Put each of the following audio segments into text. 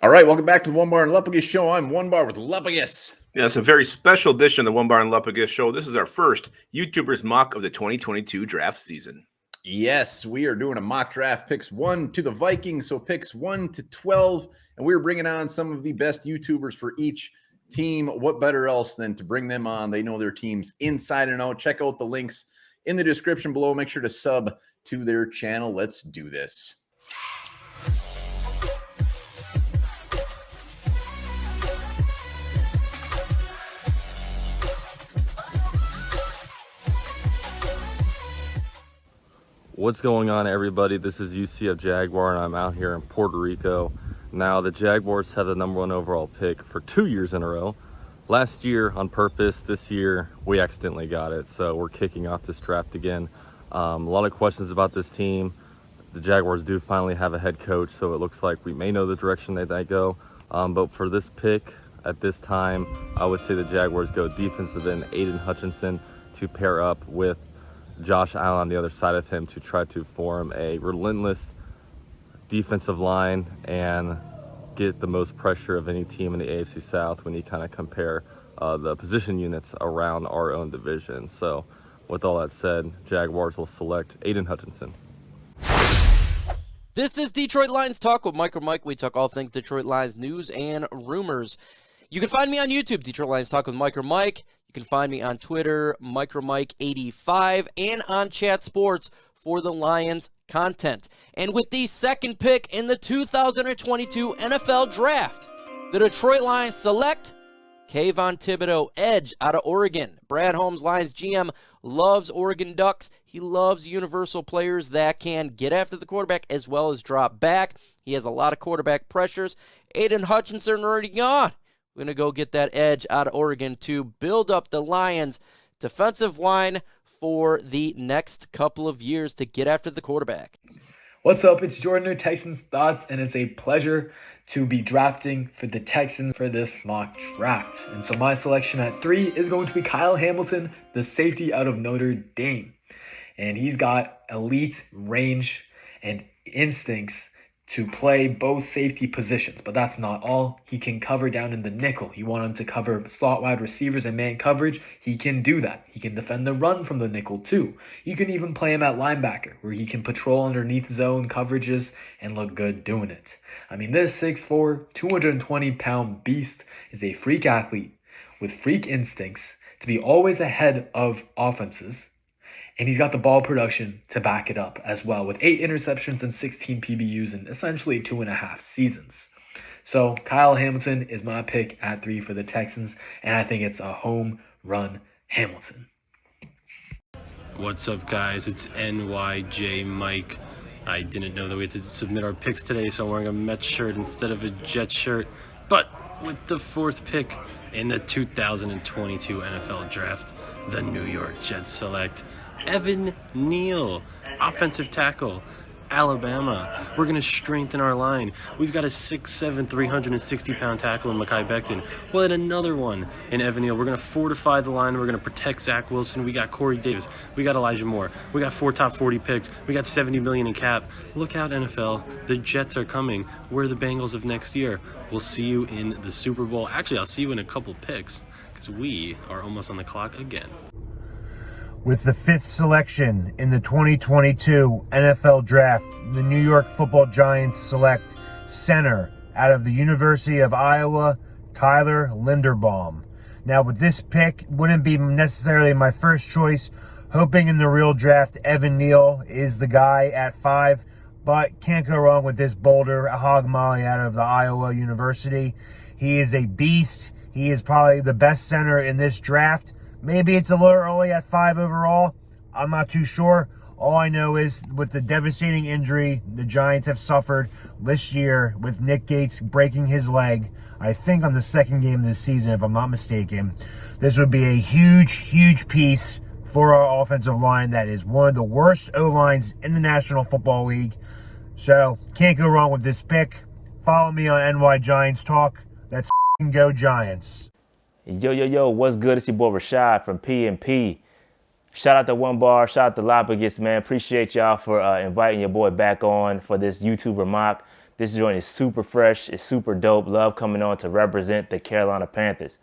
All right, welcome back to the Onebar and Lupagus show. I'm Onebar with Lupagus. Yeah, it's a very special edition of the Onebar and Lupagus show. This is our first YouTubers mock of the 2022 draft season. Yes, we are doing a mock draft, picks 1 to the Vikings, so picks 1 to 12, and we're bringing on some of the best YouTubers for each team. What better else than to bring them on? They know their teams inside and out. Check out the links in the description below. Make sure to sub to their channel. Let's do this. What's going on, everybody? This is UCF Jaguar, and I'm out here in Puerto Rico. Now, the Jaguars have the #1 overall pick for 2 years in a row. Last year on purpose, this year we accidentally got it, so we're kicking off this draft again. A lot of questions about this team. The Jaguars do finally have a head coach, so it looks like we may know the direction they go. But for this pick, at this time, I would say the Jaguars go defensive end Aiden Hutchinson to pair up with Josh Allen on the other side of him to try to form a relentless defensive line and get the most pressure of any team in the AFC South when you kind of compare the position units around our own division. So with all that said, Jaguars will select Aiden Hutchinson. This is Detroit Lions Talk with Mike. We talk all things Detroit Lions news and rumors. You can find me on YouTube, Detroit Lions Talk with Mike. You can find me on Twitter, MicroMike85, and on Chat Sports for the Lions content. And with the second pick in the 2022 NFL Draft, the Detroit Lions select Kayvon Thibodeau, edge out of Oregon. Brad Holmes, Lions GM, loves Oregon Ducks. He loves universal players that can get after the quarterback as well as drop back. He has a lot of quarterback pressures. Aiden Hutchinson already gone. We're going to go get that edge out of Oregon to build up the Lions' defensive line for the next couple of years to get after the quarterback. What's up? It's Jordan, Texans Thoughts, and it's a pleasure to be drafting for the Texans for this mock draft. And so my selection at 3 is going to be Kyle Hamilton, the safety out of Notre Dame. And he's got elite range and instincts to play both safety positions, but that's not all. He can cover down in the nickel. You want him to cover slot wide receivers and man coverage, he can do that. He can defend the run from the nickel too. You can even play him at linebacker, where he can patrol underneath zone coverages and look good doing it. I mean, this 6'4", 220-pound beast is a freak athlete with freak instincts to be always ahead of offenses. And he's got the ball production to back it up as well, with 8 interceptions and 16 PBUs in essentially 2.5 seasons. So Kyle Hamilton is my pick at 3 for the Texans, and I think it's a home run Hamilton. What's up, guys? It's NYJ Mike. I didn't know that we had to submit our picks today, so I'm wearing a Mets shirt instead of a Jets shirt. But with the 4th pick in the 2022 NFL Draft, the New York Jets select Evan Neal, offensive tackle, Alabama. We're going to strengthen our line. We've got a 6'7", 360-pound tackle in Mekhi Becton. We'll add another one in Evan Neal. We're going to fortify the line. We're going to protect Zach Wilson. We got Corey Davis. We got Elijah Moore. We got 4 top 40 picks. We got $70 million in cap. Look out, NFL. The Jets are coming. We're the Bengals of next year. We'll see you in the Super Bowl. Actually, I'll see you in a couple picks because we are almost on the clock again. With the 5th selection in the 2022 NFL Draft, the New York Football Giants select center out of the University of Iowa, Tyler Linderbaum. Now, with this pick, wouldn't be necessarily my first choice. Hoping in the real draft, Evan Neal is the guy at 5, but can't go wrong with this boulder, Hog Molly out of the Iowa University. He is a beast. He is probably the best center in this draft. Maybe it's a little early at 5 overall. I'm not too sure. All I know is with the devastating injury the Giants have suffered this year with Nick Gates breaking his leg, I think on the 2nd game of the season, if I'm not mistaken, this would be a huge piece for our offensive line that is one of the worst O-lines in the National Football League. So, can't go wrong with this pick. Follow me on NY Giants Talk. Let's go Giants. Yo, what's good? It's your boy Rashad from P&P. Shout out to Onebar, shout out to Lupagus, man. Appreciate y'all for inviting your boy back on for this YouTuber mock. This joint is super fresh. It's super dope. Love coming on to represent the Carolina Panthers.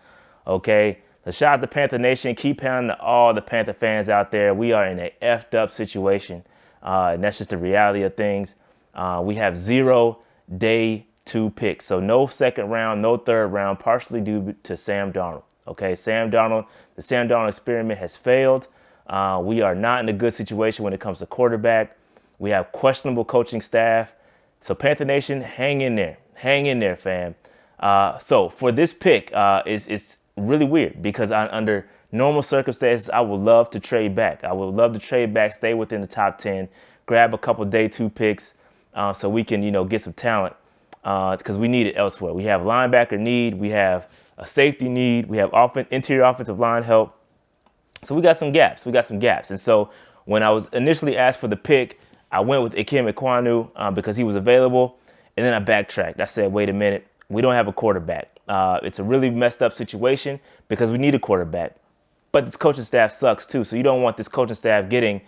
Okay? So shout out to Panther Nation. Keep pounding to all the Panther fans out there. We are in a effed up situation. And that's just the reality of things. We have 0 day 2 picks. So no second round, no third round, partially due to Sam Darnold. Okay, the Sam Darnold experiment has failed. We are not in a good situation when it comes to quarterback. We have questionable coaching staff. So Panther Nation, hang in there, fam. So for this pick, it's really weird because under normal circumstances, I would love to trade back. Stay within the top 10, grab a couple day 2 picks so we can, get some talent because we need it elsewhere. We have linebacker need. We have a safety need. We have interior offensive line help. So we got some gaps. And so when I was initially asked for the pick, I went with Ikem Ekwonu because he was available. And then I backtracked. I said, wait a minute. We don't have a quarterback. It's a really messed up situation because we need a quarterback. But this coaching staff sucks too. So you don't want this coaching staff getting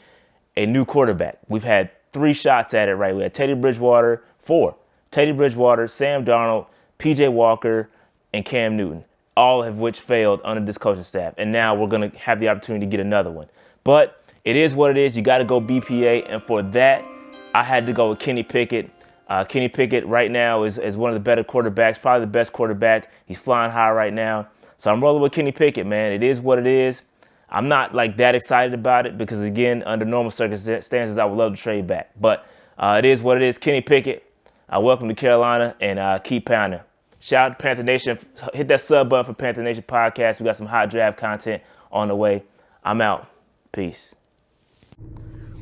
a new quarterback. We've had 3 shots at it, right? We had 4. Teddy Bridgewater, Sam Darnold, PJ Walker, and Cam Newton, all of which failed under this coaching staff. And now we're going to have the opportunity to get another one. But it is what it is. You got to go BPA. And for that, I had to go with Kenny Pickett. Kenny Pickett right now is one of the better quarterbacks, probably the best quarterback. He's flying high right now. So I'm rolling with Kenny Pickett, man. It is what it is. I'm not like that excited about it because, again, under normal circumstances, I would love to trade back. But it is what it is. Kenny Pickett, welcome to Carolina, and keep pounding. Shout out to Panther Nation. Hit that sub button for Panther Nation Podcast. We got some hot draft content on the way. I'm out. Peace.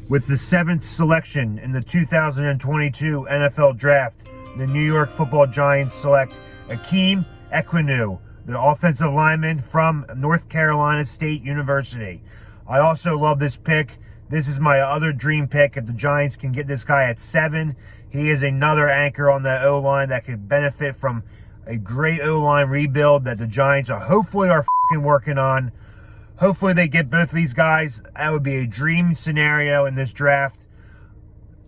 With the 7th selection in the 2022 NFL Draft, the New York Football Giants select Ikem Ekwonu, the offensive lineman from North Carolina State University. I also love this pick. This is my other dream pick. If the Giants can get this guy at 7, he is another anchor on the O-line that could benefit from a great O-line rebuild that the Giants are hopefully working on. Hopefully they get both of these guys. That would be a dream scenario in this draft.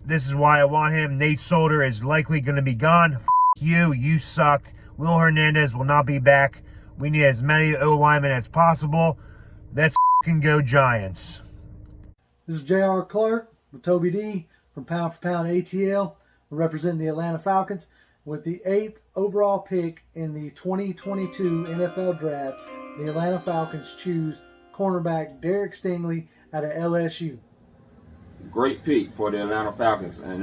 This is why I want him. Nate Solder is likely going to be gone. You sucked. Will Hernandez will not be back. We need as many O-linemen as possible. Let's go Giants. This is J.R. Clark with Toby D from Pound for Pound ATL. We're representing the Atlanta Falcons with the 8th overall pick in the 2022 NFL Draft. The Atlanta Falcons choose cornerback Derek Stingley out of LSU. Great pick for the Atlanta Falcons. And,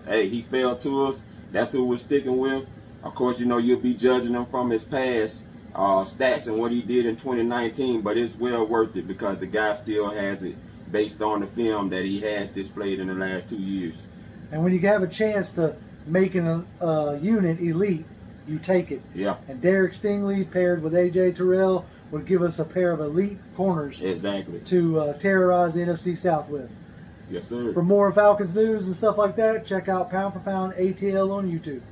hey, he fell to us. That's who we're sticking with. Of course, you'll be judging him from his past stats and what he did in 2019, but it's well worth it because the guy still has it based on the film that he has displayed in the last 2 years. And when you have a chance to make a unit elite, you take it. Yeah. And Derek Stingley paired with A.J. Terrell would give us a pair of elite corners. Exactly. To terrorize the NFC South with. Yes, sir. For more Falcons news and stuff like that, check out Pound for Pound ATL on YouTube.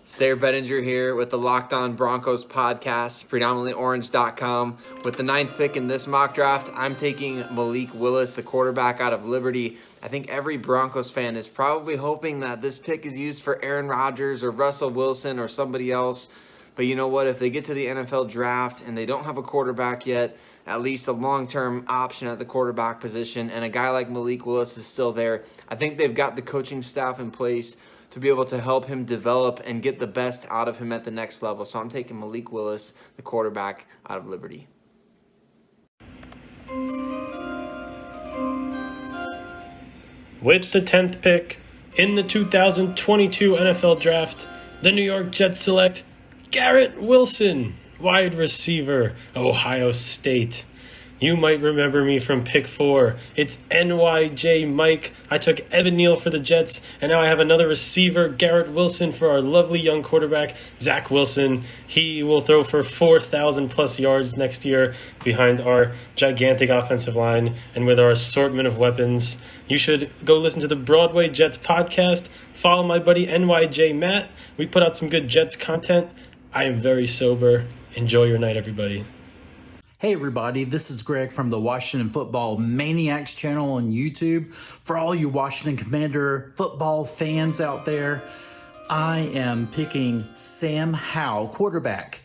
Sarah Bettinger here with the Locked On Broncos podcast, predominantlyorange.com. With the 9th pick in this mock draft, I'm taking Malik Willis, the quarterback out of Liberty. I think every Broncos fan is probably hoping that this pick is used for Aaron Rodgers or Russell Wilson or somebody else. But you know what? If they get to the NFL draft and they don't have a quarterback yet, at least a long-term option at the quarterback position, and a guy like Malik Willis is still there, I think they've got the coaching staff in place to be able to help him develop and get the best out of him at the next level. So I'm taking Malik Willis, the quarterback out of Liberty. With the 10th pick in the 2022 NFL Draft, the New York Jets select Garrett Wilson, wide receiver, Ohio State. You might remember me from pick 4. It's NYJ Mike. I took Evan Neal for the Jets, and now I have another receiver, Garrett Wilson, for our lovely young quarterback, Zach Wilson. He will throw for 4,000 plus yards next year behind our gigantic offensive line and with our assortment of weapons. You should go listen to the Broadway Jets podcast. Follow my buddy NYJ Matt. We put out some good Jets content. I am very sober. Enjoy your night, everybody. Hey everybody, this is Greg from the Washington Football Maniacs channel on YouTube. For all you Washington Commander football fans out there, I am picking Sam Howell, quarterback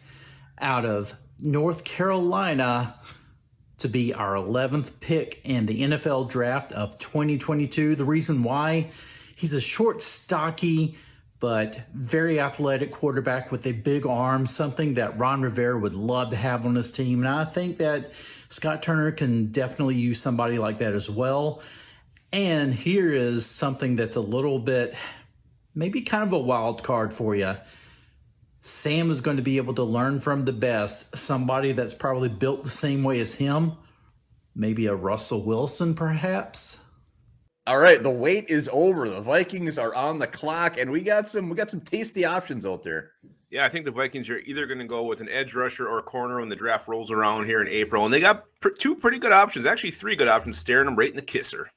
out of North Carolina, to be our 11th pick in the NFL draft of 2022. The reason why, he's a short, stocky, but very athletic quarterback with a big arm, something that Ron Rivera would love to have on his team. And I think that Scott Turner can definitely use somebody like that as well. And here is something that's a little bit, maybe kind of a wild card for you. Sam is going to be able to learn from the best, somebody that's probably built the same way as him. Maybe a Russell Wilson, perhaps. All right, the wait is over. The Vikings are on the clock, and we got some tasty options out there. Yeah, I think the Vikings are either going to go with an edge rusher or a corner when the draft rolls around here in April, and they got two pretty good options, actually three good options, staring them right in the kisser.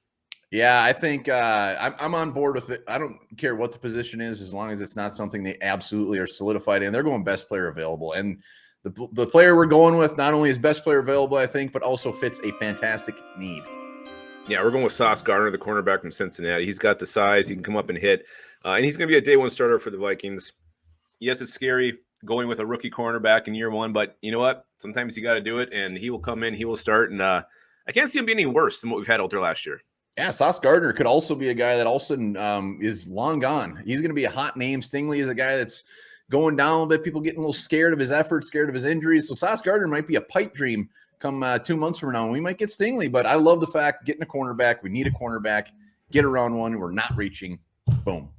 Yeah, I think I'm on board with it. I don't care what the position is, as long as it's not something they absolutely are solidified in. They're going best player available, and the player we're going with not only is best player available, I think, but also fits a fantastic need. Yeah, we're going with Sauce Gardner, the cornerback from Cincinnati. He's got the size. He can come up and hit. And he's going to be a day one starter for the Vikings. Yes, it's scary going with a rookie cornerback in year one, but you know what? Sometimes you got to do it, and he will come in. He will start, and I can't see him being any worse than what we've had out there last year. Yeah, Sauce Gardner could also be a guy that all of a sudden is long gone. He's going to be a hot name. Stingley is a guy that's going down a little bit. People getting a little scared of his efforts, scared of his injuries. So Sauce Gardner might be a pipe dream come 2 months from now. We might get Stingley, but I love the fact getting a cornerback. We need a cornerback. Get around one. We're not reaching. Boom.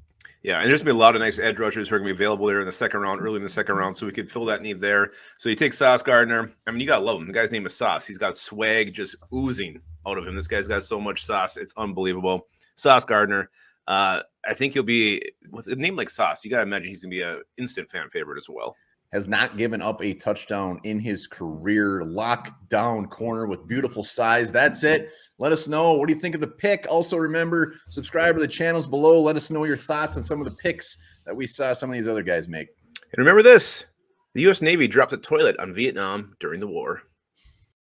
Yeah, and there's going to be a lot of nice edge rushers who are going to be available there in the second round, early in the second round, so we could fill that need there. So you take Sauce Gardner. I mean, you got to love him. The guy's name is Sauce. He's got swag just oozing out of him. This guy's got so much sauce. It's unbelievable. Sauce Gardner. I think he'll be, with a name like Sauce, you got to imagine he's going to be an instant fan favorite as well. Has not given up a touchdown in his career. Lockdown corner with beautiful size. That's it. Let us know. What do you think of the pick? Also, remember, subscribe to the channels below. Let us know your thoughts on some of the picks that we saw some of these other guys make. And remember this, the U.S. Navy dropped a toilet on Vietnam during the war.